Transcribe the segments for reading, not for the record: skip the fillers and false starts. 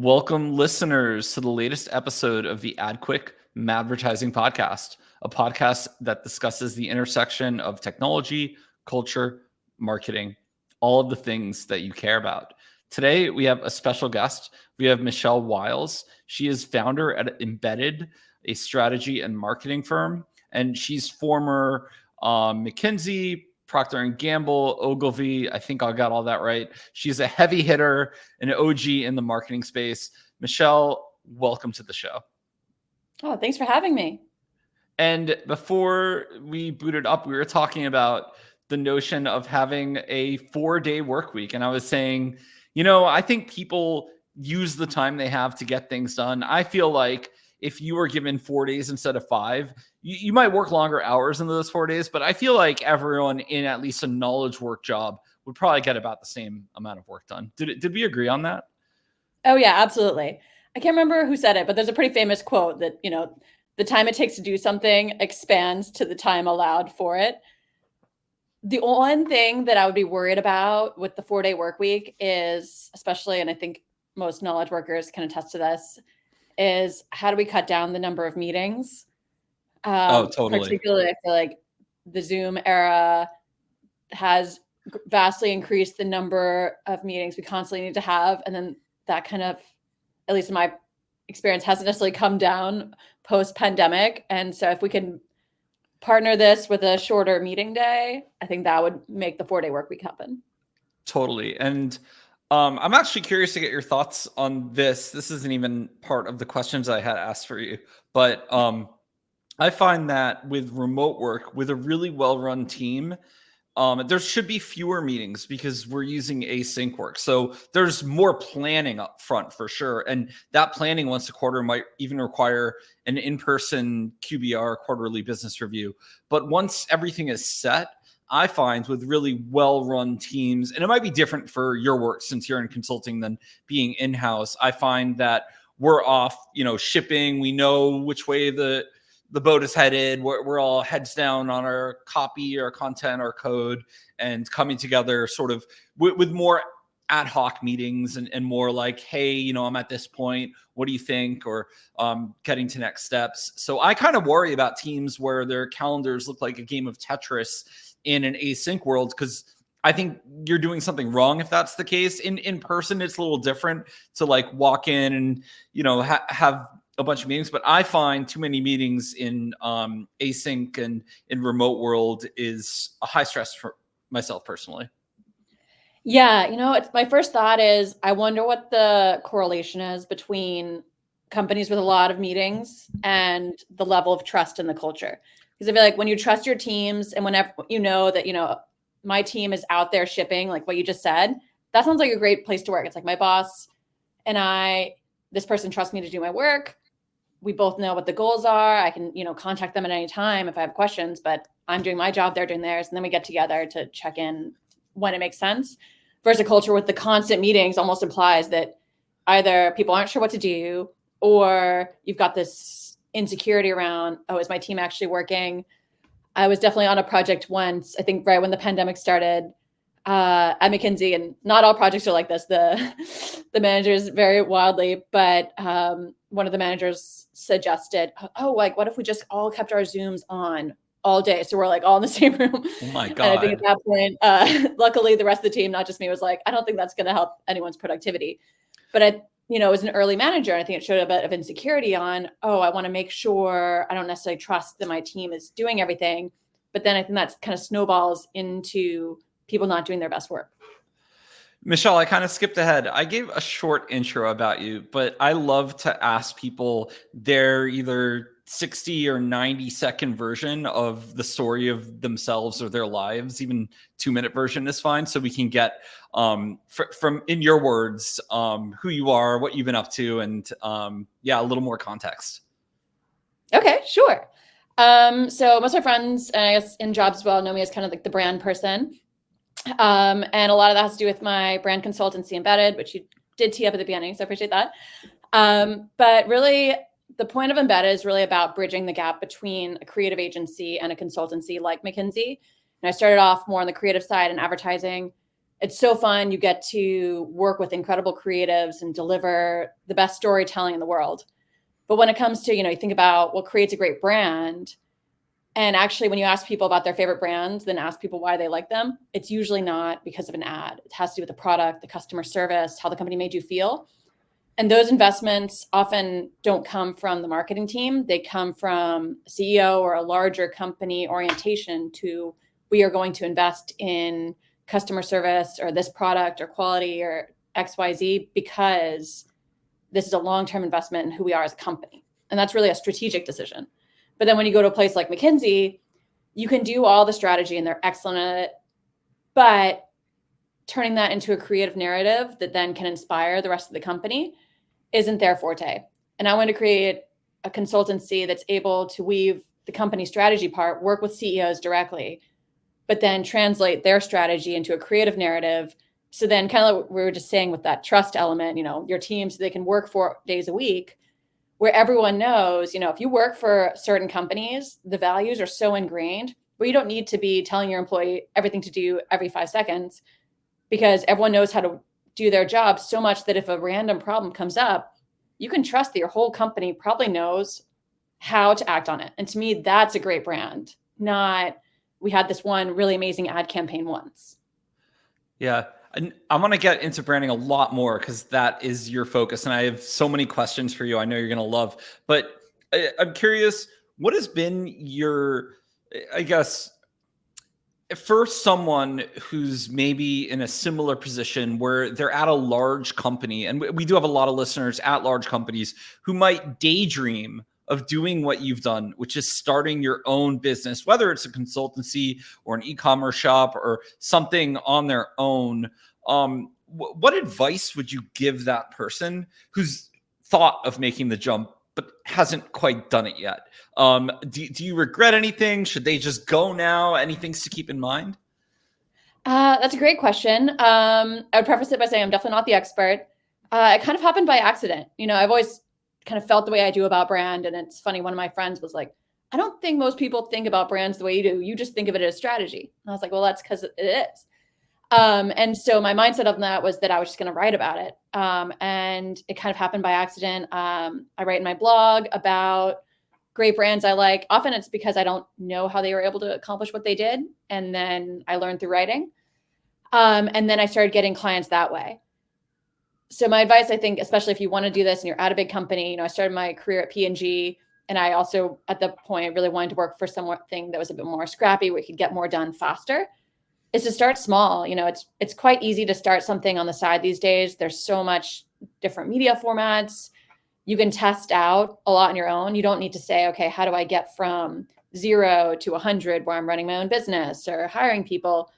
Welcome, listeners, to the latest episode of the AdQuick MAdvertising Podcast, a podcast that discusses the intersection of technology, culture, marketing, all of the things that you care about. Today, we have a special guest. We have Michelle Wiles. She is founder at Embedded, a strategy and marketing firm, and she's former McKinsey, Procter & Gamble, Ogilvy. I think I got all that right. She's a heavy hitter, an OG in the marketing space. Michelle, welcome to the show. Oh, thanks for having me. And before we booted up, we were talking about the notion of having a 4-day work week. And I was saying, I think people use the time they have to get things done. I feel like if you were given 4 days instead of 5, you might work longer hours in those 4 days, but I feel like everyone in at least a knowledge work job would probably get about the same amount of work done. Did we agree on that? Oh yeah, absolutely. I can't remember who said it, but there's a pretty famous quote that, the time it takes to do something expands to the time allowed for it. The one thing that I would be worried about with the 4-day work week is, especially, and I think most knowledge workers can attest to this, is how do we cut down the number of meetings? Totally. Particularly, I feel like the Zoom era has vastly increased the number of meetings we constantly need to have. And then that kind of, at least in my experience, hasn't necessarily come down post-pandemic. And so if we can partner this with a shorter meeting day, I think that would make the 4-day work week happen. Totally. And I'm actually curious to get your thoughts on this. This isn't even part of the questions I had asked for you, but I find that with remote work, with a really well-run team, there should be fewer meetings because we're using async work. So there's more planning up front for sure. And that planning once a quarter might even require an in-person QBR, quarterly business review. But once everything is set, I find with really well-run teams, and it might be different for your work since you're in consulting than being in-house, I find that we're off, shipping. We know which way the boat is headed. We're all heads down on our copy, our content, our code, and coming together sort of with more ad hoc meetings and more like, hey, I'm at this point. What do you think? Or getting to next steps. So I kind of worry about teams where their calendars look like a game of Tetris in an async world, because I think you're doing something wrong if that's the case. In person, it's a little different to like walk in and, have a bunch of meetings, but I find too many meetings in async and in remote world is a high stress for myself personally. Yeah. My first thought is, I wonder what the correlation is between companies with a lot of meetings and the level of trust in the culture. Because I feel like when you trust your teams and whenever that, my team is out there shipping, like what you just said, that sounds like a great place to work. It's like my boss and this person trusts me to do my work. We both know what the goals are. I can, contact them at any time if I have questions, but I'm doing my job, they're doing theirs. And then we get together to check in when it makes sense. Versus a culture with the constant meetings almost implies that either people aren't sure what to do, or you've got this insecurity around, is my team actually working? I was definitely on a project once, I think right when the pandemic started, at McKinsey, and not all projects are like this. The managers vary wildly, but one of the managers suggested, what if we just all kept our Zooms on all day? So we're like all in the same room. Oh my God. And I think at that point, luckily the rest of the team, not just me, was like, I don't think that's going to help anyone's productivity. But I was an early manager, and I think it showed a bit of insecurity on, I want to make sure I don't necessarily trust that my team is doing everything. But then I think that kind of snowballs into people not doing their best work. Michelle, I kind of skipped ahead. I gave a short intro about you, but I love to ask people their either 60 or 90-second version of the story of themselves or their lives. Even 2-minute version is fine, so we can get from in your words who you are, what you've been up to, and a little more context. Okay, sure. So most of my friends, and I guess in jobs as well, know me as kind of like the brand person. And a lot of that has to do with my brand consultancy Embedded, which you did tee up at the beginning, so I appreciate that. But really, the point of Embedded is really about bridging the gap between a creative agency and a consultancy like McKinsey. And I started off more on the creative side in advertising, It's so fun. You get to work with incredible creatives and deliver the best storytelling in the world. But when it comes to, you think about what creates a great brand, and actually when you ask people about their favorite brands, then ask people why they like them, it's usually not because of an ad. It has to do with the product, the customer service, how the company made you feel. And those investments often don't come from the marketing team. They come from a CEO or a larger company orientation to, we are going to invest in customer service or this product or quality or XYZ because this is a long-term investment in who we are as a company. And that's really a strategic decision. But then when you go to a place like McKinsey, you can do all the strategy and they're excellent at it, but turning that into a creative narrative that then can inspire the rest of the company isn't their forte. And I want to create a consultancy that's able to weave the company strategy part, work with CEOs directly, but then translate their strategy into a creative narrative. So then kind of like we were just saying with that trust element, your team, so they can work 4 days a week, where everyone knows, if you work for certain companies, the values are so ingrained where you don't need to be telling your employee everything to do every 5 seconds, because everyone knows how to do their job so much that if a random problem comes up, you can trust that your whole company probably knows how to act on it. And to me, that's a great brand, not we had this one really amazing ad campaign once. Yeah. And I want to get into branding a lot more because that is your focus. And I have so many questions for you. I know you're going to love, but I'm curious, what has been your, I guess, for someone who's maybe in a similar position where they're at a large company, and we do have a lot of listeners at large companies who might daydream of doing what you've done, which is starting your own business, whether it's a consultancy or an e-commerce shop or something on their own. What advice would you give that person who's thought of making the jump but hasn't quite done it yet? Do you regret anything? Should they just go now? Any things to keep in mind? That's a great question. I would preface it by saying I'm definitely not the expert. It kind of happened by accident. I've always kind of felt the way I do about brand. And it's funny, one of my friends was like, I don't think most people think about brands the way you do. You just think of it as strategy. And I was like, well, that's because it is. And so my mindset of that was that I was just going to write about it. And it kind of happened by accident. I write in my blog about great brands I like. Often it's because I don't know how they were able to accomplish what they did. And then I learned through writing. And then I started getting clients that way. So my advice, I think, especially if you want to do this and you're at a big company, I started my career at P&G, and I also, at the point, really wanted to work for something that was a bit more scrappy, where you could get more done faster, is to start small. It's quite easy to start something on the side these days. There's so much different media formats. You can test out a lot on your own. You don't need to say, okay, how do I get from 0 to 100 where I'm running my own business or hiring people?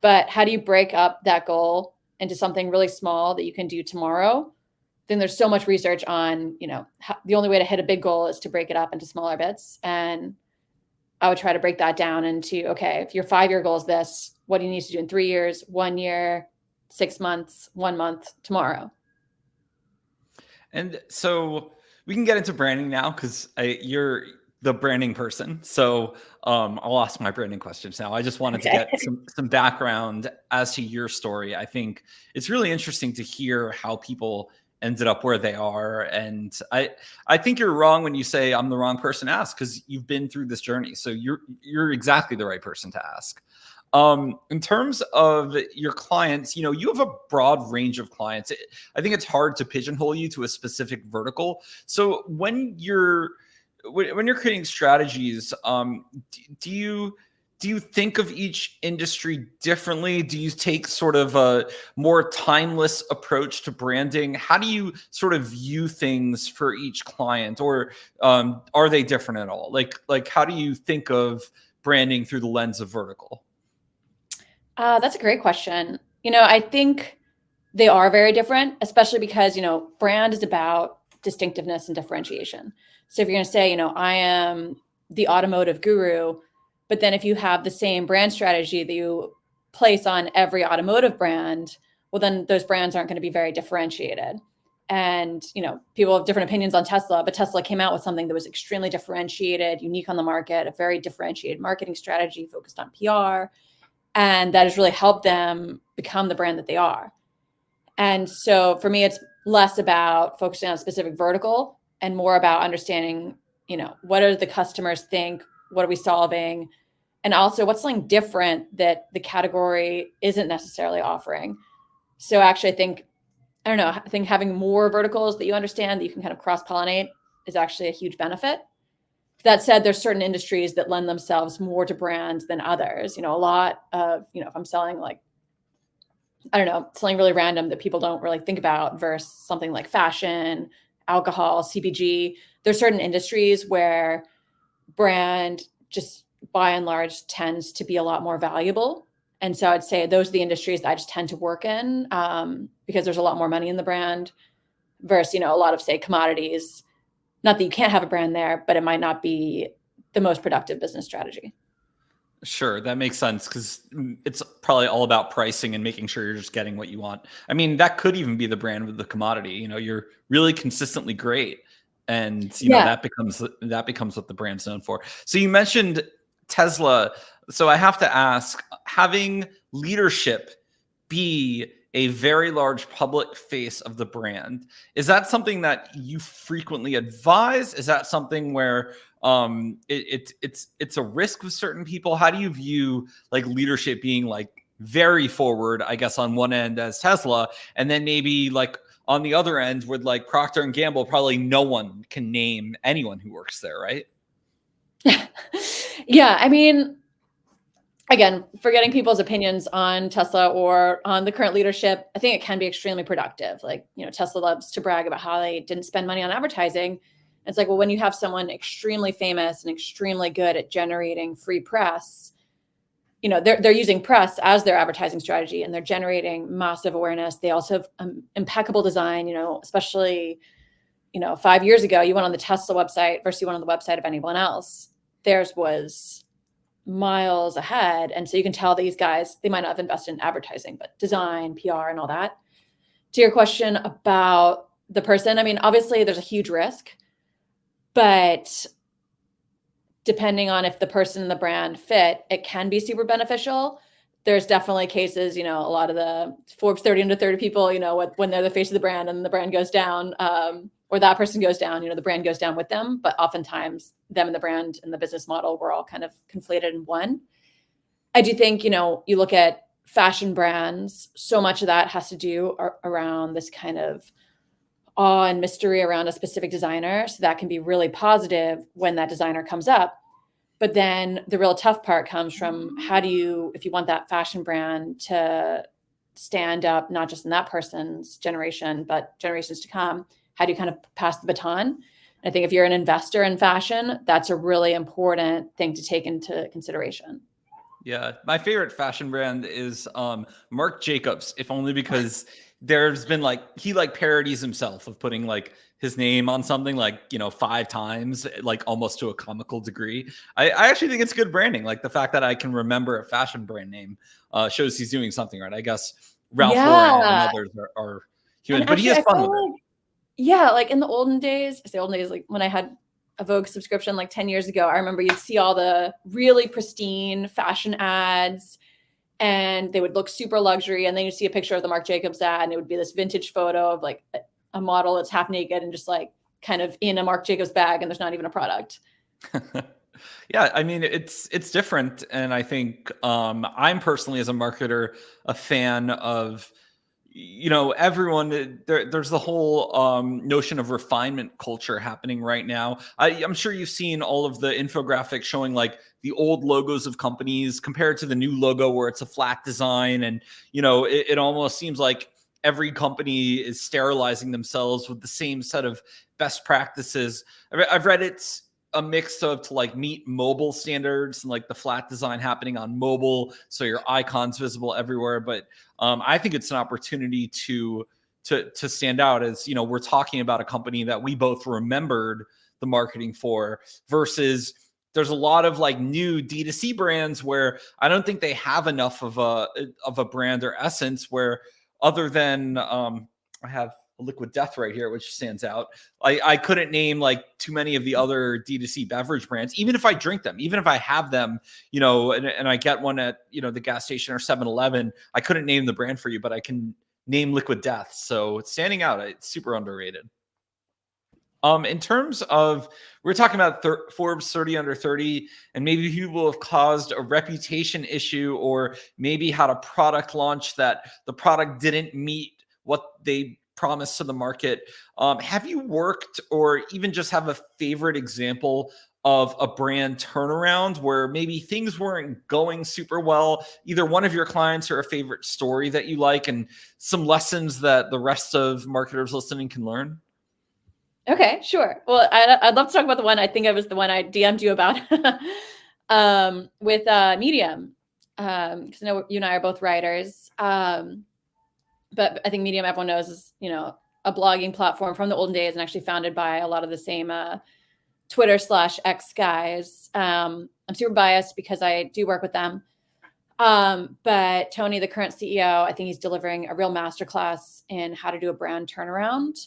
But how do you break up that goal into something really small that you can do tomorrow? Then there's so much research on, the only way to hit a big goal is to break it up into smaller bits. And I would try to break that down into, okay, if your 5-year goal is this, what do you need to do in 3 years, 1 year, 6 months, 1 month, tomorrow? And so we can get into branding now because you're the branding person. So I'll ask my branding questions now. I just wanted to get some background as to your story. I think it's really interesting to hear how people ended up where they are. And I think you're wrong when you say I'm the wrong person to ask, because you've been through this journey. So you're exactly the right person to ask. In terms of your clients, you have a broad range of clients. I think it's hard to pigeonhole you to a specific vertical. So when you're creating strategies, do you think of each industry differently? Do you take sort of a more timeless approach to branding? How do you sort of view things for each client, or are they different at all? Like how do you think of branding through the lens of vertical? That's a great question. I think they are very different, especially because, brand is about distinctiveness and differentiation. So if you're going to say, I am the automotive guru, but then if you have the same brand strategy that you place on every automotive brand, well, then those brands aren't going to be very differentiated. And, people have different opinions on Tesla, but Tesla came out with something that was extremely differentiated, unique on the market, a very differentiated marketing strategy focused on PR. And that has really helped them become the brand that they are. And so for me, it's less about focusing on a specific vertical and more about understanding, what do the customers think? What are we solving? And also what's something different that the category isn't necessarily offering. So actually I think having more verticals that you understand that you can kind of cross-pollinate is actually a huge benefit. That said, there's certain industries that lend themselves more to brands than others. A lot of, if I'm selling something really random that people don't really think about versus something like fashion, alcohol, CPG, there's certain industries where brand just by and large tends to be a lot more valuable. And so I'd say those are the industries that I just tend to work in because there's a lot more money in the brand versus, a lot of, say, commodities. Not that you can't have a brand there, but it might not be the most productive business strategy. Sure, that makes sense because it's probably all about pricing and making sure you're just getting what you want. I mean, that could even be the brand with the commodity. You're really consistently great, and that becomes what the brand's known for. So you mentioned Tesla. So I have to ask, having leadership be a very large public face of the brand, is that something that you frequently advise? Is that something where it's a risk with certain people? How do you view leadership being very forward, I guess, on one end as Tesla, and then maybe on the other end with Procter and Gamble, probably no one can name anyone who works there, right? Yeah, I mean, again, forgetting people's opinions on Tesla or on the current leadership, I think it can be extremely productive. Tesla loves to brag about how they didn't spend money on advertising. It's well, when you have someone extremely famous and extremely good at generating free press, they're using press as their advertising strategy and they're generating massive awareness. They also have impeccable design, especially, 5 years ago, you went on the Tesla website versus you went on the website of anyone else. Theirs was miles ahead. And so you can tell these guys, they might not have invested in advertising, but design, PR, and all that. To your question about the person, I mean, obviously there's a huge risk, but depending on if the person and the brand fit, it can be super beneficial. There's definitely cases, a lot of the Forbes 30 under 30 people, when they're the face of the brand and the brand goes down, or that person goes down, the brand goes down with them. But oftentimes them and the brand and the business model were all kind of conflated in one. I do think, you look at fashion brands, so much of that has to do around this kind of awe and mystery around a specific designer. So that can be really positive when that designer comes up. But then the real tough part comes from how do you, if you want that fashion brand to stand up, not just in that person's generation, but generations to come, how do you kind of pass the baton? I think if you're an investor in fashion, that's a really important thing to take into consideration. Yeah, my favorite fashion brand is Marc Jacobs, if only because there's been he parodies himself of putting his name on something 5 times, almost to a comical degree. I actually think it's good branding. The fact that I can remember a fashion brand name shows he's doing something right. I guess Ralph Lauren and others are human, but he has fun with it. Yeah, in the olden days, I say olden days, when I had a Vogue subscription 10 years ago, I remember you'd see all the really pristine fashion ads and they would look super luxury. And then you'd see a picture of the Marc Jacobs ad and it would be this vintage photo of a model that's half naked and just kind of in a Marc Jacobs bag and there's not even a product. Yeah, I mean, it's different. And I think I'm personally, as a marketer, a fan of everyone. There's the whole notion of refinement culture happening right now. I'm sure you've seen all of the infographics showing the old logos of companies compared to the new logo where it's a flat design. And, it almost seems like every company is sterilizing themselves with the same set of best practices. I've read it's a mix of to meet mobile standards and the flat design happening on mobile, so your icon's visible everywhere. But I think it's an opportunity to stand out, as we're talking about a company that we both remembered the marketing for, versus there's a lot of new D2C brands where I don't think they have enough of a brand or essence, where other than I have a Liquid Death right here, which stands out. I couldn't name like too many of the other D2C beverage brands, even if I drink them, even if I have them, you know, and I get one at, you know, the gas station or 7-Eleven. I couldn't name the brand for you, but I can name Liquid Death. So it's standing out. It's super underrated. In terms of, we're talking about Forbes 30 under 30, and maybe people have caused a reputation issue, or maybe had a product launch that the product didn't meet what they promised to the market. Have you worked, or even just have a favorite example of a brand turnaround where maybe things weren't going super well, either one of your clients or a favorite story that you like, and some lessons that the rest of marketers listening can learn? Okay, sure. Well, I'd love to talk about the one, I think it was the one I DM'd you about with Medium, because I know you and I are both writers. But I think Medium, everyone knows, is, you know, a blogging platform from the olden days and actually founded by a lot of the same Twitter/X guys. I'm super biased because I do work with them. But Tony, the current CEO, I think he's delivering a real masterclass in how to do a brand turnaround.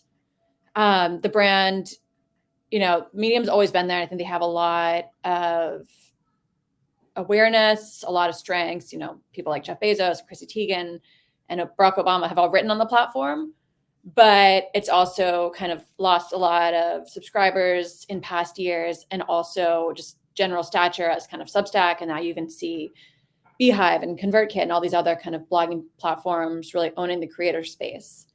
The brand, you know, Medium's always been there. I think they have a lot of awareness, a lot of strengths. You know, people like Jeff Bezos, Chrissy Teigen, and Barack Obama have all written on the platform, but it's also kind of lost a lot of subscribers in past years, and also just general stature as kind of Substack. And now you can see Beehive and ConvertKit and all these other kind of blogging platforms really owning the creator space.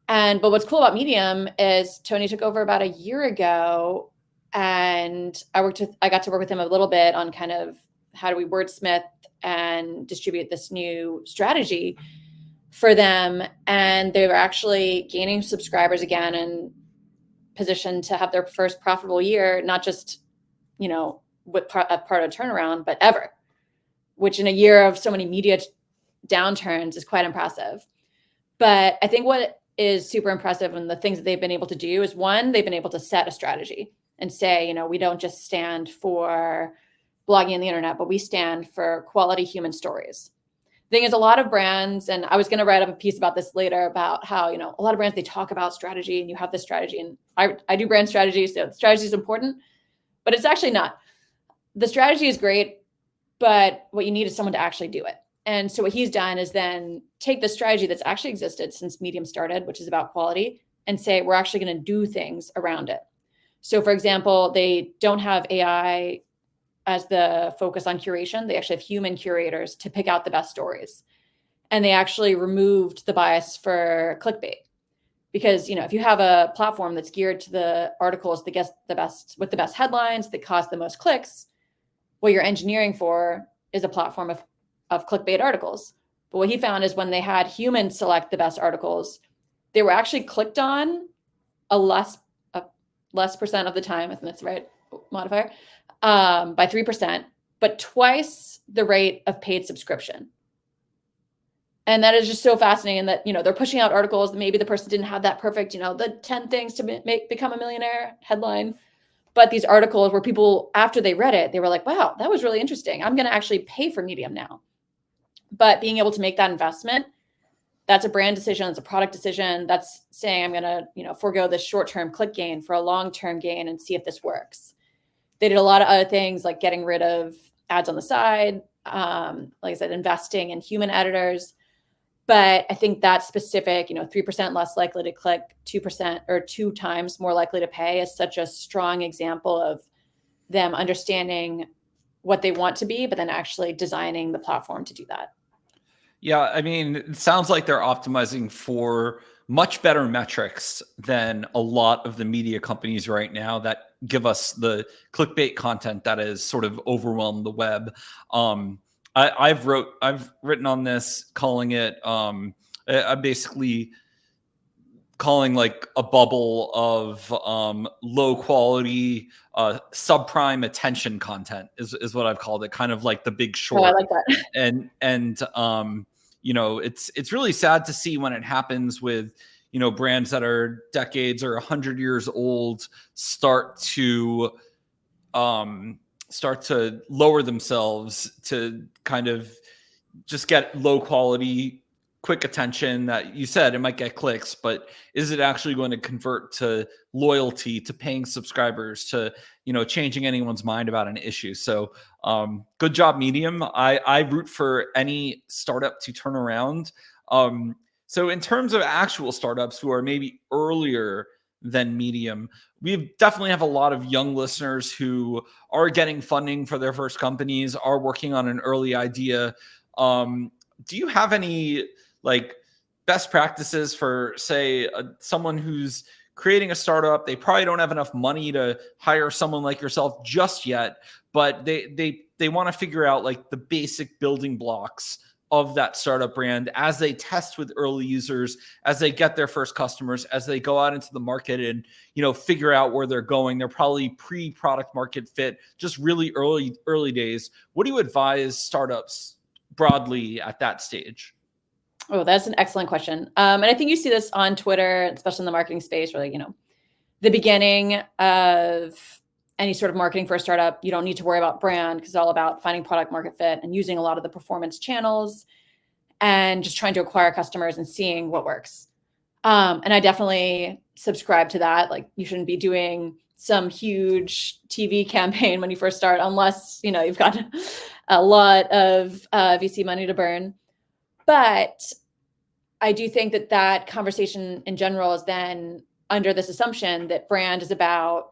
But what's cool about Medium is Tony took over about a year ago, and I got to work with him a little bit on kind of how do we wordsmith and distribute this new strategy for them. And they were actually gaining subscribers again and positioned to have their first profitable year, not just, you know, with part of a turnaround, but ever, which in a year of so many media downturns is quite impressive. But I think what is super impressive and the things that they've been able to do is, one, they've been able to set a strategy and say, you know, we don't just stand for blogging on the internet, but we stand for quality human stories. The thing is, a lot of brands, and I was going to write up a piece about this later, about how, you know, a lot of brands, they talk about strategy and you have this strategy, and I do brand strategy. So strategy is important, but it's actually not. The strategy is great, but what you need is someone to actually do it. And so what he's done is then take the strategy that's actually existed since Medium started, which is about quality, and say, we're actually going to do things around it. So for example, they don't have AI as the focus on curation. They actually have human curators to pick out the best stories. And they actually removed the bias for clickbait. Because, you know, if you have a platform that's geared to the articles that get the best, with the best headlines that cost the most clicks, what you're engineering for is a platform of clickbait articles. But what he found is when they had humans select the best articles, they were actually clicked on a less percent of the time, I think that's the right modifier, by 3%, but twice the rate of paid subscription. And that is just so fascinating that, you know, they're pushing out articles that maybe the person didn't have that perfect, you know, the 10 things to become a millionaire headline. But these articles where people, after they read it, they were like, wow, that was really interesting. I'm going to actually pay for Medium now. But being able to make that investment, that's a brand decision. It's a product decision. That's saying, I'm going to, you know, forego this short-term click gain for a long-term gain and see if this works. They did a lot of other things like getting rid of ads on the side. Like I said, investing in human editors. But I think that specific, you know, 3% less likely to click, 2% or 2 times more likely to pay is such a strong example of them understanding what they want to be, but then actually designing the platform to do that. Yeah, I mean, it sounds like they're optimizing for much better metrics than a lot of the media companies right now that give us the clickbait content that has sort of overwhelmed the web. I've written on this, calling it, I'm basically calling like a bubble of low quality subprime attention content is what I've called it, kind of like The Big Short. Oh, I like that. And you know, it's really sad to see when it happens with, you know, brands that are decades or 100 years old start to lower themselves to kind of just get low quality quick attention that you said it might get clicks, but is it actually going to convert to loyalty, to paying subscribers, to, changing anyone's mind about an issue? So good job, Medium. I root for any startup to turn around. So in terms of actual startups who are maybe earlier than Medium, we definitely have a lot of young listeners who are getting funding for their first companies, are working on an early idea. Do you have any best practices for, say, someone who's creating a startup? They probably don't have enough money to hire someone like yourself just yet, but they want to figure out the basic building blocks of that startup brand as they test with early users, as they get their first customers, as they go out into the market and, figure out where they're going. They're probably pre-product market fit, just really early days. What do you advise startups broadly at that stage? Oh, that's an excellent question. And I think you see this on Twitter, especially in the marketing space, where the beginning of any sort of marketing for a startup, you don't need to worry about brand because it's all about finding product market fit and using a lot of the performance channels and just trying to acquire customers and seeing what works. And I definitely subscribe to that. You shouldn't be doing some huge TV campaign when you first start, unless, you've got a lot of VC money to burn. But I do think that conversation in general is then under this assumption that brand is about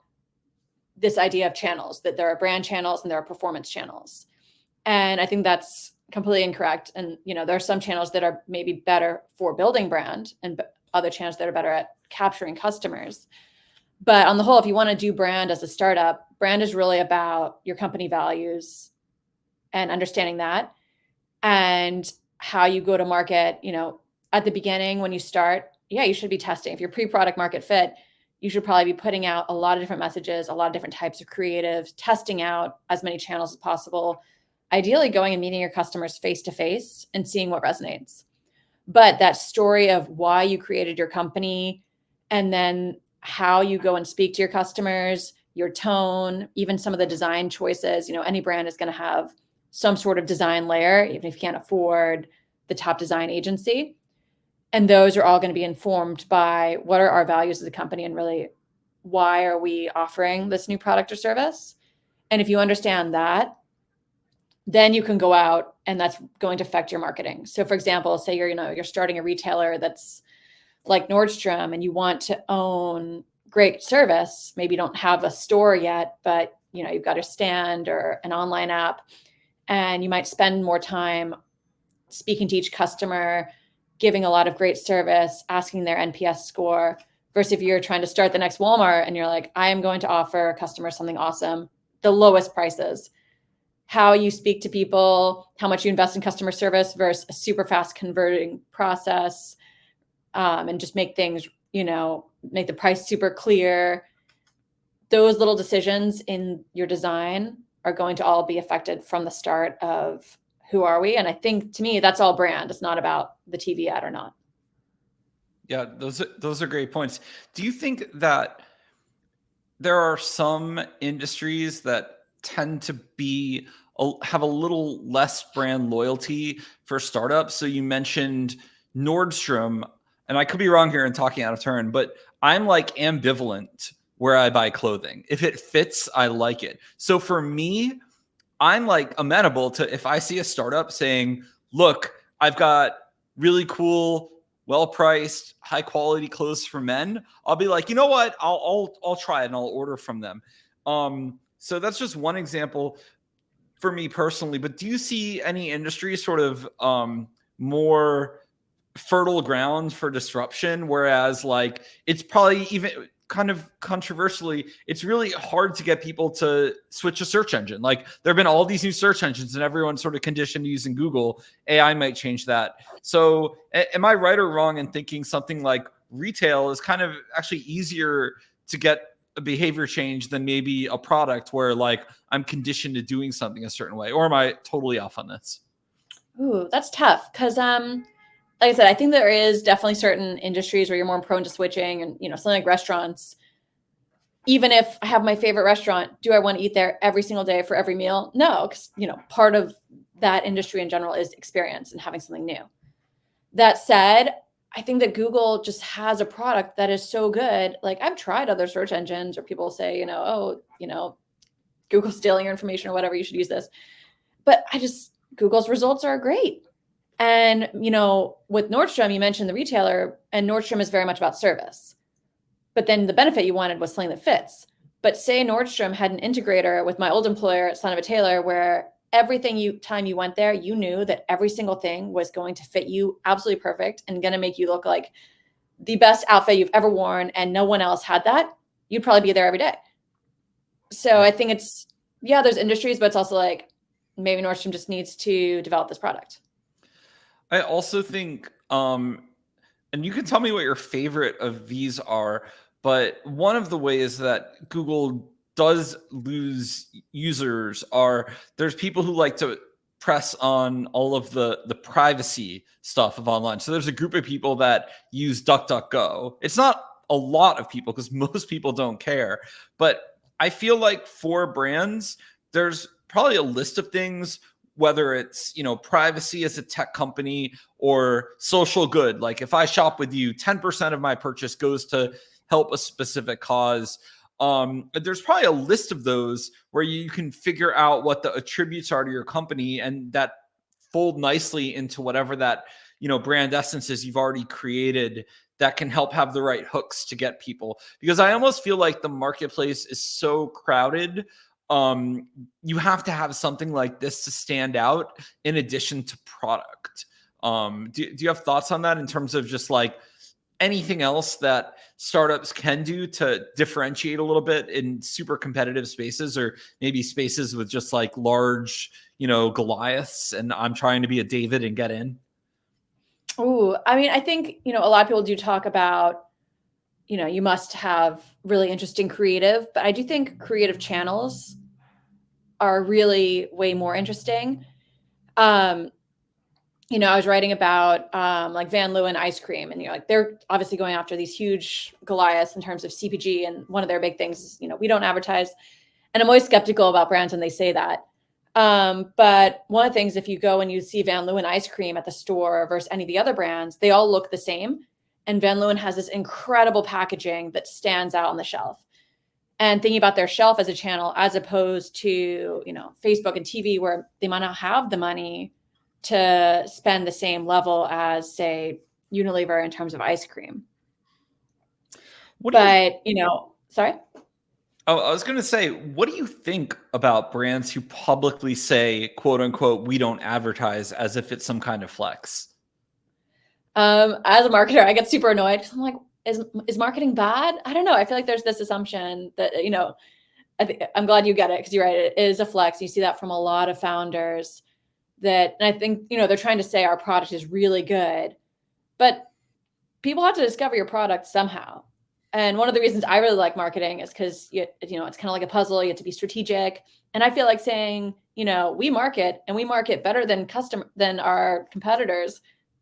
this idea of channels, that there are brand channels and there are performance channels. And I think that's completely incorrect. And, there are some channels that are maybe better for building brand and other channels that are better at capturing customers. But on the whole, if you want to do brand as a startup, brand is really about your company values and understanding that, and how you go to market. At the beginning, when you start, you should be testing. If you're pre-product market fit, you should probably be putting out a lot of different messages, a lot of different types of creatives, testing out as many channels as possible, ideally going and meeting your customers face-to-face and seeing what resonates. But that story of why you created your company, and then how you go and speak to your customers, your tone, even some of the design choices, any brand is going to have some sort of design layer, even if you can't afford the top design agency. And those are all going to be informed by what are our values as a company, and really why are we offering this new product or service? And if you understand that, then you can go out and that's going to affect your marketing. So for example, say you're starting a retailer that's like Nordstrom and you want to own great service. Maybe you don't have a store yet, but you've got a stand or an online app, and you might spend more time speaking to each customer, giving a lot of great service, asking their NPS score, versus if you're trying to start the next Walmart and you're like, I am going to offer customers something awesome, the lowest prices. How you speak to people, how much you invest in customer service versus a super fast converting process, and just make things, make the price super clear. Those little decisions in your design are going to all be affected from the start of who are we? And I think, to me, that's all brand. It's not about the TV ad or not. Yeah, those are great points. Do you think that there are some industries that tend to have a little less brand loyalty for startups? So you mentioned Nordstrom, and I could be wrong here and talking out of turn, but I'm ambivalent where I buy clothing. If it fits, I like it. So for me, I'm amenable to, if I see a startup saying, look, I've got really cool, well-priced, high-quality clothes for men, I'll be like, you know what? I'll try it and I'll order from them. So that's just one example for me personally. But do you see any industry sort of more fertile ground for disruption? Whereas it's probably even kind of controversially, it's really hard to get people to switch a search engine. There have been all these new search engines and everyone's sort of conditioned to using Google. AI might change that. So am I right or wrong in thinking something like retail is kind of actually easier to get a behavior change than maybe a product where I'm conditioned to doing something a certain way? Or am I totally off on this? Ooh, that's tough. Cause like I said, I think there is definitely certain industries where you're more prone to switching, and something like restaurants. Even if I have my favorite restaurant, do I want to eat there every single day for every meal? No, because part of that industry in general is experience and having something new. That said, I think that Google just has a product that is so good. Like I've tried other search engines or people say, Google's stealing your information or whatever, you should use this. But Google's results are great. And, with Nordstrom, you mentioned the retailer, and Nordstrom is very much about service. But then the benefit you wanted was something that fits. But say Nordstrom had an integrator with my old employer at Son of a Tailor, where time you went there, you knew that every single thing was going to fit you absolutely perfect and going to make you look like the best outfit you've ever worn, and no one else had that, you'd probably be there every day. So I think there's industries, but it's also like maybe Nordstrom just needs to develop this product. I also think, and you can tell me what your favorite of these are, but one of the ways that Google does lose users there's people who like to press on all of the privacy stuff of online. So there's a group of people that use DuckDuckGo. It's not a lot of people because most people don't care, but I feel like for brands, there's probably a list of things, whether it's, privacy as a tech company or social good. Like if I shop with you, 10% of my purchase goes to help a specific cause. There's probably a list of those where you can figure out what the attributes are to your company, and that fold nicely into whatever that, brand essence is you've already created that can help have the right hooks to get people. Because I almost feel like the marketplace is so crowded. You have to have something like this to stand out in addition to product. Do you have thoughts on that in terms of just like anything else that startups can do to differentiate a little bit in super competitive spaces, or maybe spaces with just like large, Goliaths, and I'm trying to be a David and get in? Ooh, I mean, I think, a lot of people do talk about, you must have really interesting creative, but I do think creative channels are really way more interesting. I was writing about like Van Leeuwen ice cream, and they're obviously going after these huge Goliaths in terms of CPG, and one of their big things is we don't advertise, and I'm always skeptical about brands when they say that. But one of the things, if you go and you see Van Leeuwen ice cream at the store versus any of the other brands, they all look the same, and Van Leeuwen has this incredible packaging that stands out on the shelf. And thinking about their shelf as a channel, as opposed to Facebook and TV, where they might not have the money to spend the same level as, say, Unilever in terms of ice cream. Sorry? Oh, I was going to say, what do you think about brands who publicly say, quote unquote, we don't advertise, as if it's some kind of flex? As a marketer, I get super annoyed because I'm like, is marketing bad? I don't know. I feel like there's this assumption that, I'm glad you get it, because you're right. It is a flex. You see that from a lot of founders and I think, they're trying to say our product is really good, but people have to discover your product somehow. And one of the reasons I really like marketing is because, it's kind of like a puzzle. You have to be strategic. And I feel like saying, we market better than our competitors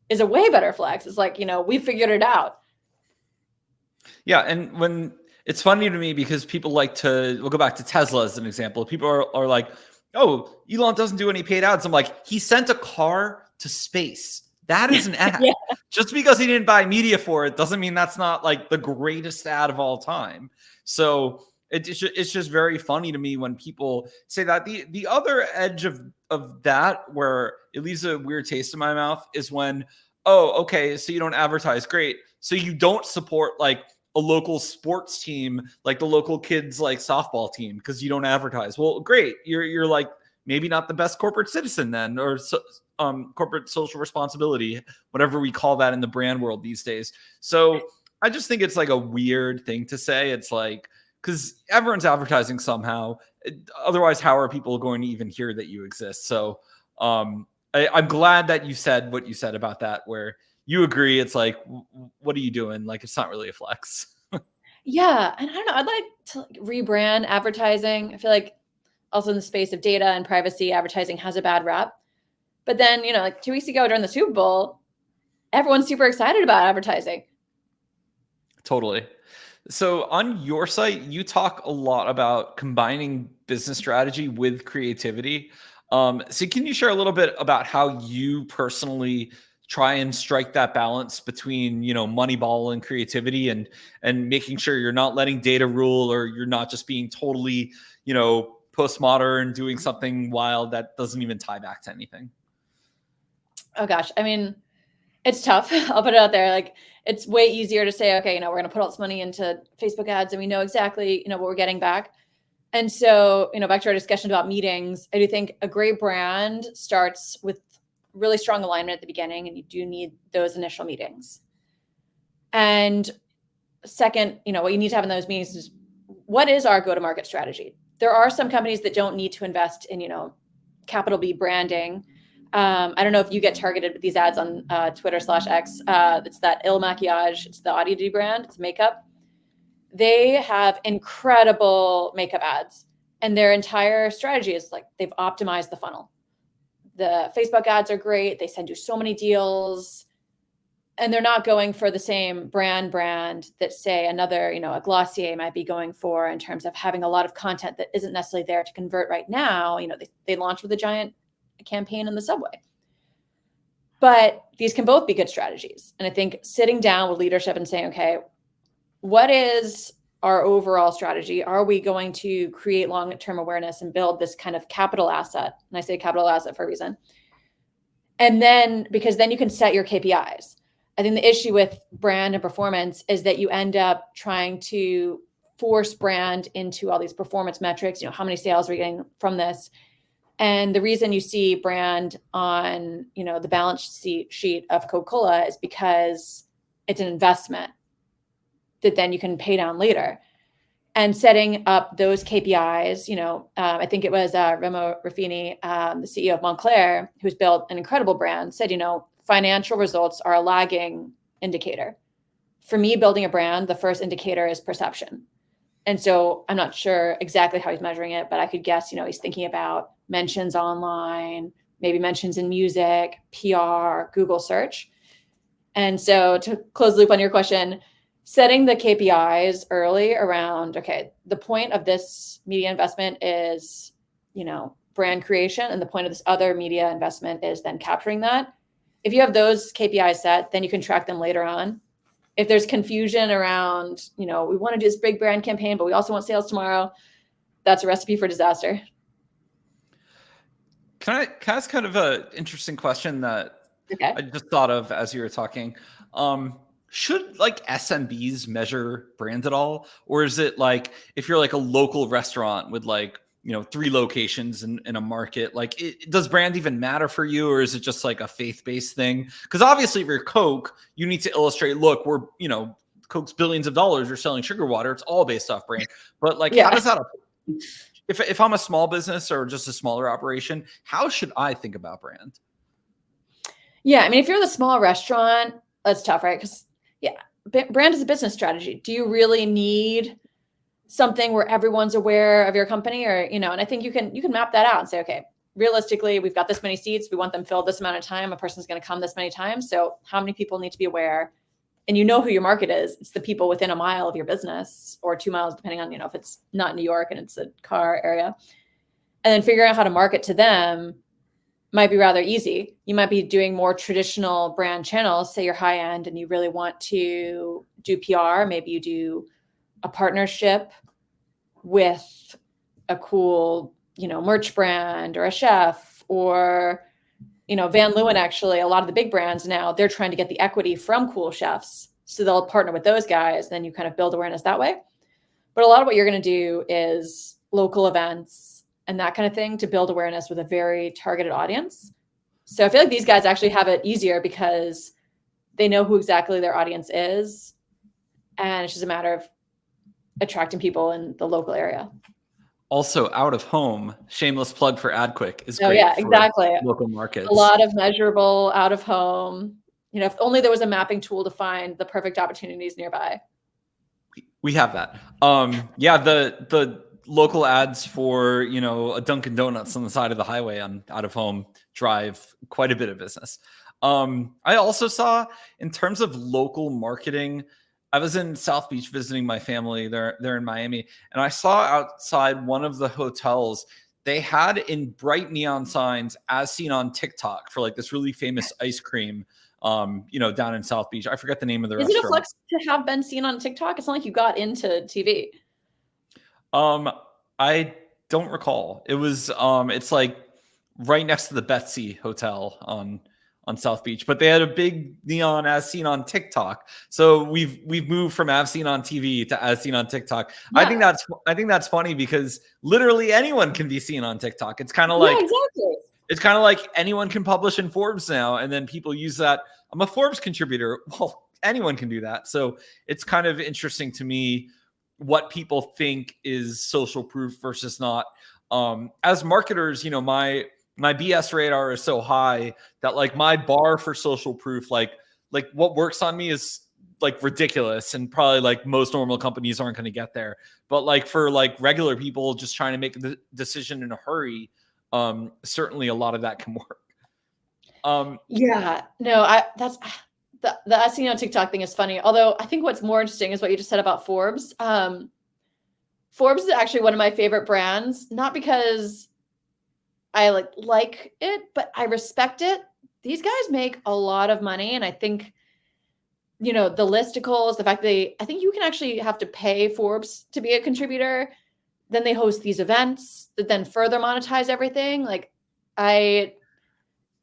is a way better flex. It's like, we figured it out. Yeah. And when it's funny to me because people we'll go back to Tesla as an example. People are like, oh, Elon doesn't do any paid ads. I'm like, he sent a car to space. That is an ad. Yeah. Just because he didn't buy media for it doesn't mean that's not like the greatest ad of all time. So it's just very funny to me when people say that. The other edge of that, where it leaves a weird taste in my mouth, is when, oh, okay, so you don't advertise, great. So you don't support like a local sports team, like the local kids like softball team, because you don't advertise. Well, great. You're like maybe not the best corporate citizen then, or corporate social responsibility, whatever we call that in the brand world these days. So I just think it's like a weird thing to say. It's like, because everyone's advertising somehow. Otherwise, how are people going to even hear that you exist? So I'm glad that you said what you said about that, where you agree. It's like, what are you doing? Like, it's not really a flex. Yeah. And I don't know, I'd like to rebrand advertising. I feel like also in the space of data and privacy, advertising has a bad rep. But then, like 2 weeks ago during the Super Bowl, everyone's super excited about advertising. Totally. So on your site, you talk a lot about combining business strategy with creativity. So can you share a little bit about how you personally try and strike that balance between, Moneyball and creativity, and making sure you're not letting data rule, or you're not just being totally, postmodern, doing something wild that doesn't even tie back to anything? Oh gosh. I mean, it's tough. I'll put it out there. Like, it's way easier to say, okay, we're going to put all this money into Facebook ads and we know exactly, what we're getting back. And so, back to our discussion about meetings, I do think a great brand starts with really strong alignment at the beginning, and you do need those initial meetings. And second, what you need to have in those meetings is, what is our go-to-market strategy? There are some companies that don't need to invest in, capital B branding. I don't know if you get targeted with these ads on Twitter/X. It's that Il Maquillage. It's the Audity brand. It's makeup. They have incredible makeup ads, and their entire strategy is like they've optimized the funnel. The Facebook ads are great. They send you so many deals, and they're not going for the same brand that, say, another, a Glossier might be going for, in terms of having a lot of content that isn't necessarily there to convert right now. They launch with a giant campaign in the subway. But these can both be good strategies. And I think sitting down with leadership and saying, okay, what is our overall strategy? Are we going to create long-term awareness and build this kind of capital asset? And I say capital asset for a reason. And then, because then you can set your KPIs. I think the issue with brand and performance is that you end up trying to force brand into all these performance metrics. How many sales are we getting from this? And the reason you see brand on, the balance sheet of Coca-Cola is because it's an investment that then you can pay down later. And setting up those KPIs, I think it was Remo Ruffini, the CEO of Montclair, who's built an incredible brand, said, financial results are a lagging indicator. For me, building a brand, the first indicator is perception. And so I'm not sure exactly how he's measuring it, but I could guess, he's thinking about mentions online, maybe mentions in music, PR, Google search. And so to close the loop on your question, setting the KPIs early around, okay, the point of this media investment is, brand creation, and the point of this other media investment is then capturing that. If you have those KPIs set, then you can track them later on. If there's confusion around, we want to do this big brand campaign, but we also want sales tomorrow, that's a recipe for disaster. Can I ask kind of an interesting question that Okay. I just thought of as you were talking? Should like SMBs measure brand at all? Or is it like, if you're like a local restaurant with like, 3 locations in a market, like does brand even matter for you? Or is it just like a faith-based thing? Because obviously if you're Coke, you need to illustrate, look, we're, Coke's billions of dollars are selling sugar water. It's all based off brand. But like, how does that, if I'm a small business or just a smaller operation, how should I think about brand? Yeah. I mean, if you're the small restaurant, that's tough, right? Because brand is a business strategy. Do you really need something where everyone's aware of your company? Or, and I think you can map that out and say, okay, realistically, we've got this many seats. We want them filled this amount of time. A person's going to come this many times. So how many people need to be aware? And who your market is. It's the people within a mile of your business, or 2 miles, depending on, if it's not New York and it's a car area. And then figuring out how to market to them might be rather easy. You might be doing more traditional brand channels. Say you're high end and you really want to do PR. Maybe you do a partnership with a cool, merch brand, or a chef, or, Van Leeuwen. Actually, a lot of the big brands now, they're trying to get the equity from cool chefs. So they'll partner with those guys. Then you kind of build awareness that way. But a lot of what you're going to do is local events and that kind of thing to build awareness with a very targeted audience. So I feel like these guys actually have it easier because they know who exactly their audience is. And it's just a matter of attracting people in the local area. Also, out of home, shameless plug for AdQuick is great. Oh yeah, exactly. Local markets. A lot of measurable out of home. If only there was a mapping tool to find the perfect opportunities nearby. We have that. The local ads for, a Dunkin' Donuts on the side of the highway on out of home drive quite a bit of business. I also saw, in terms of local marketing, I was in South Beach visiting my family. They're in Miami. And I saw outside one of the hotels, they had in bright neon signs, as seen on TikTok, for like this really famous ice cream down in South Beach. I forget the name of the Is it a restaurant. flex to have been seen on TikTok? It's not like you got into TV. I don't recall. It was it's like right next to the Betsy Hotel on South Beach, but they had a big neon as seen on TikTok. So we've moved from as seen on TV to as seen on TikTok. Yeah. I think that's funny because literally anyone can be seen on TikTok. It's kind of like exactly. It's kind of like anyone can publish in Forbes now, and then people use that. I'm a Forbes contributor. Well, anyone can do that. So it's kind of interesting to me what people think is social proof versus not. As marketers, my BS radar is so high that like my bar for social proof, like what works on me is like ridiculous, and probably like most normal companies aren't going to get there. But like for like regular people just trying to make a decision in a hurry, certainly a lot of that can work. That's the SEO on TikTok thing is funny. Although I think what's more interesting is what you just said about Forbes. Forbes is actually one of my favorite brands, not because I like it, but I respect it. These guys make a lot of money. And I think, the listicles, the fact I think you can actually have to pay Forbes to be a contributor. Then they host these events that then further monetize everything. Like I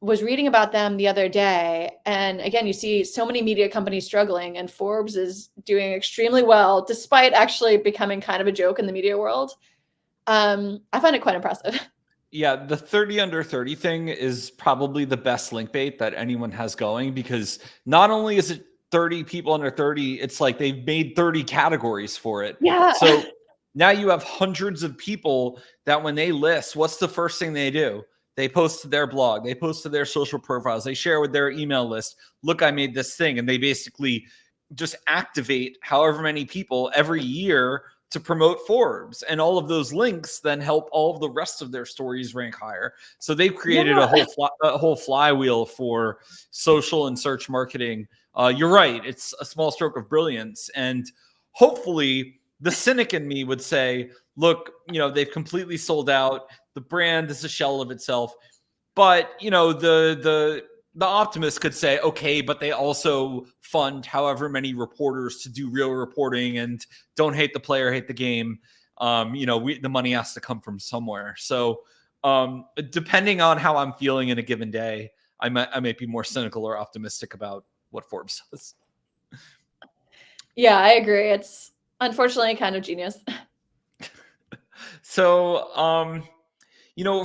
was reading about them the other day. And again, you see so many media companies struggling, and Forbes is doing extremely well, despite actually becoming kind of a joke in the media world. I find it quite impressive. Yeah, the 30 under 30 thing is probably the best link bait that anyone has going, because not only is it 30 people under 30, it's like they've made 30 categories for it. Yeah. So now you have hundreds of people that when they list, what's the first thing they do? They post to their blog, they post to their social profiles, they share with their email list, look, I made this thing. And they basically just activate however many people every year to promote Forbes. And all of those links then help all of the rest of their stories rank higher. So they've created a whole flywheel for social and search marketing. You're right. It's a small stroke of brilliance. And hopefully the cynic in me would say, look, they've completely sold out. The brand is a shell of itself. But, the optimist could say, okay, but they also fund however many reporters to do real reporting, and don't hate the player, hate the game. The money has to come from somewhere. So depending on how I'm feeling in a given day, I might be more cynical or optimistic about what Forbes does. Yeah, I agree. It's unfortunately kind of genius. So,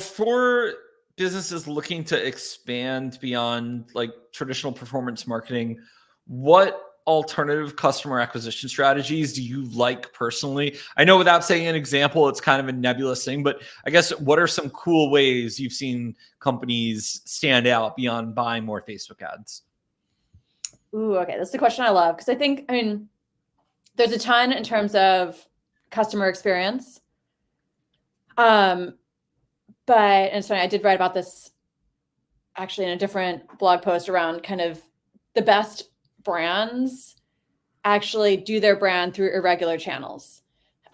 for businesses looking to expand beyond like traditional performance marketing, what alternative customer acquisition strategies do you like personally? I know without saying an example, it's kind of a nebulous thing, but I guess what are some cool ways you've seen companies stand out beyond buying more Facebook ads? Ooh, okay. That's the question I love, because there's a ton in terms of customer experience. But it's funny, I did write about this actually in a different blog post around kind of the best brands actually do their brand through irregular channels.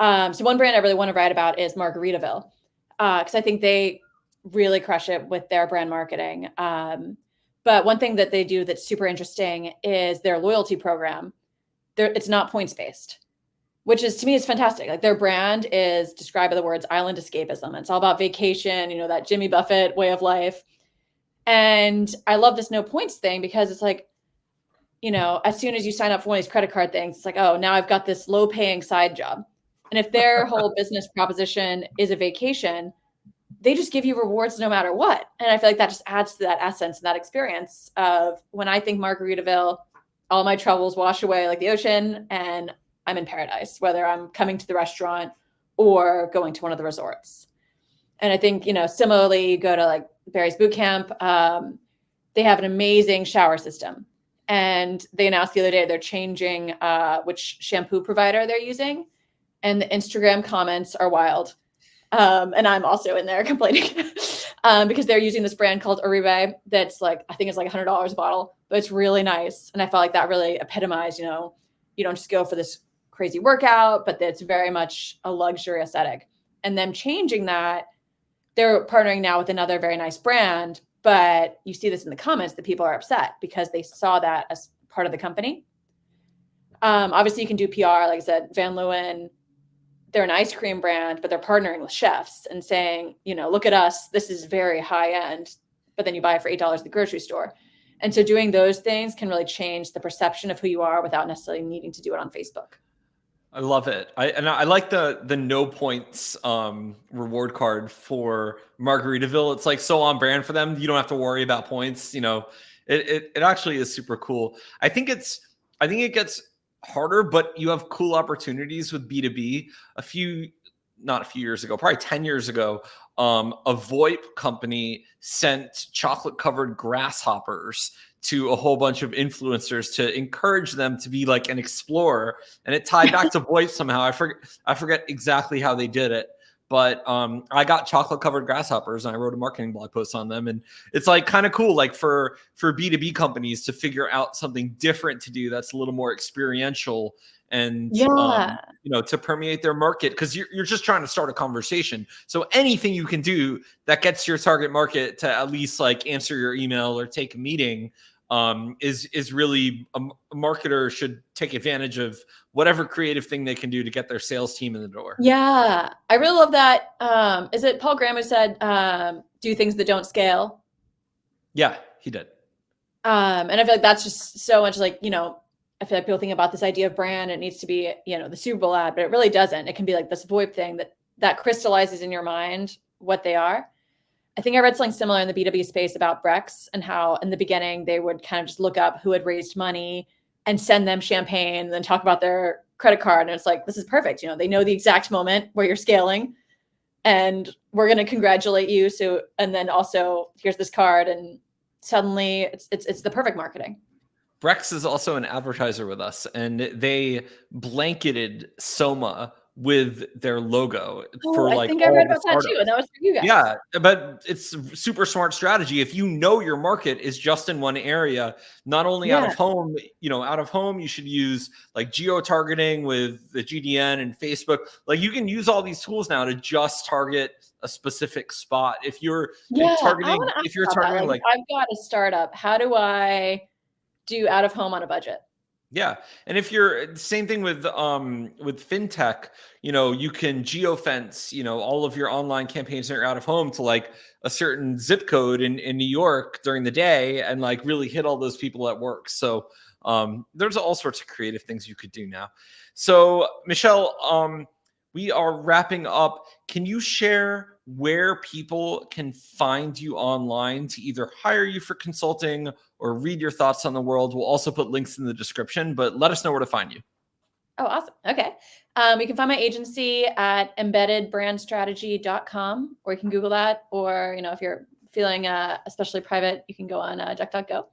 So one brand I really want to write about is Margaritaville, because I think they really crush it with their brand marketing. But one thing that they do that's super interesting is their loyalty program. It's not points-based, which is, to me, is fantastic. Like their brand is described by the words island escapism. It's all about vacation, that Jimmy Buffett way of life. And I love this no points thing, because it's like, as soon as you sign up for one of these credit card things, it's like, oh, now I've got this low paying side job. And if their whole business proposition is a vacation, they just give you rewards no matter what. And I feel like that just adds to that essence and that experience of, when I think Margaritaville, all my troubles wash away like the ocean, and I'm in paradise, whether I'm coming to the restaurant or going to one of the resorts. And I think, similarly, you go to like Barry's Bootcamp, they have an amazing shower system. And they announced the other day they're changing which shampoo provider they're using. And the Instagram comments are wild. And I'm also in there complaining because they're using this brand called Oribe that's like, I think it's like $100 a bottle, but it's really nice. And I felt like that really epitomized, you don't just go for this crazy workout, but it's very much a luxury aesthetic. And them changing that, they're partnering now with another very nice brand, but you see this in the comments that people are upset because they saw that as part of the company. Obviously you can do PR. Like I said, Van Leeuwen, they're an ice cream brand, but they're partnering with chefs and saying, look at us, this is very high end, but then you buy it for $8 at the grocery store. And so doing those things can really change the perception of who you are without necessarily needing to do it on Facebook. I love it. I like the no points reward card for Margaritaville. It's like so on brand for them. You don't have to worry about points. It actually is super cool. I think it gets harder, but you have cool opportunities with B2B. Not a few years ago, probably 10 years ago, a VoIP company sent chocolate covered grasshoppers to a whole bunch of influencers to encourage them to be like an explorer. And it tied back to VoIP somehow. I forget exactly how they did it, but I got chocolate covered grasshoppers and I wrote a marketing blog post on them. And it's like kind of cool, like for B2B companies to figure out something different to do that's a little more experiential and to permeate their market, because you're just trying to start a conversation. So anything you can do that gets your target market to at least like answer your email or take a meeting is really a marketer should take advantage of whatever creative thing they can do to get their sales team in the door. Yeah, I really love that. Is it Paul Graham who said, do things that don't scale? Yeah, he did. And I feel like that's just so much like, I feel like people think about this idea of brand, it needs to be, the Super Bowl ad, but it really doesn't. It can be like this VoIP thing that crystallizes in your mind what they are. I think I read something similar in the B2B space about Brex and how in the beginning they would kind of just look up who had raised money and send them champagne and then talk about their credit card. And it's like, this is perfect. They know the exact moment where you're scaling and we're going to congratulate you. So, and then also here's this card, and suddenly it's the perfect marketing. Brex is also an advertiser with us, and they blanketed Soma with their logo for like. I think I read about that too, and that was for you guys. Yeah, but it's a super smart strategy. If you know your market is just in one area, not only out of home, you should use like geo-targeting with the GDN and Facebook. Like you can use all these tools now to just target a specific spot. If you're targeting, like I've got a startup, how do I do out of home on a budget? Yeah. And if you're same thing with fintech, you can geofence, all of your online campaigns that are out of home to like a certain zip code in New York during the day and like really hit all those people at work. So there's all sorts of creative things you could do now. So Michelle, we are wrapping up. Can you share where people can find you online to either hire you for consulting or read your thoughts on the world? We'll also put links in the description, but let us know where to find you. Oh, awesome. Okay. You can find my agency at embeddedbrandstrategy.com, or you can Google that, or, if you're feeling especially private, you can go on duck.go.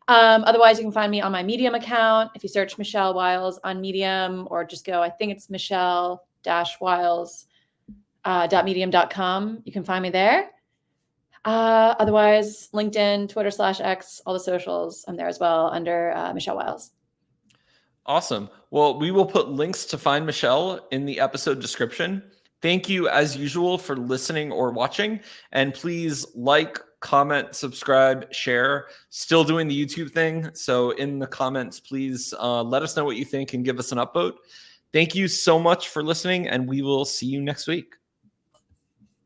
Otherwise, you can find me on my Medium account. If you search Michelle Wiles on Medium, or just go, I think it's Michelle-Wiles.medium.com. You can find me there. Otherwise, LinkedIn, Twitter /X, all the socials, I'm there as well under Michelle Wiles. Awesome. Well, we will put links to find Michelle in the episode description. Thank you, as usual, for listening or watching. And please like, comment, subscribe, share. Still doing the YouTube thing. So in the comments, please let us know what you think and give us an upvote. Thank you so much for listening, and we will see you next week.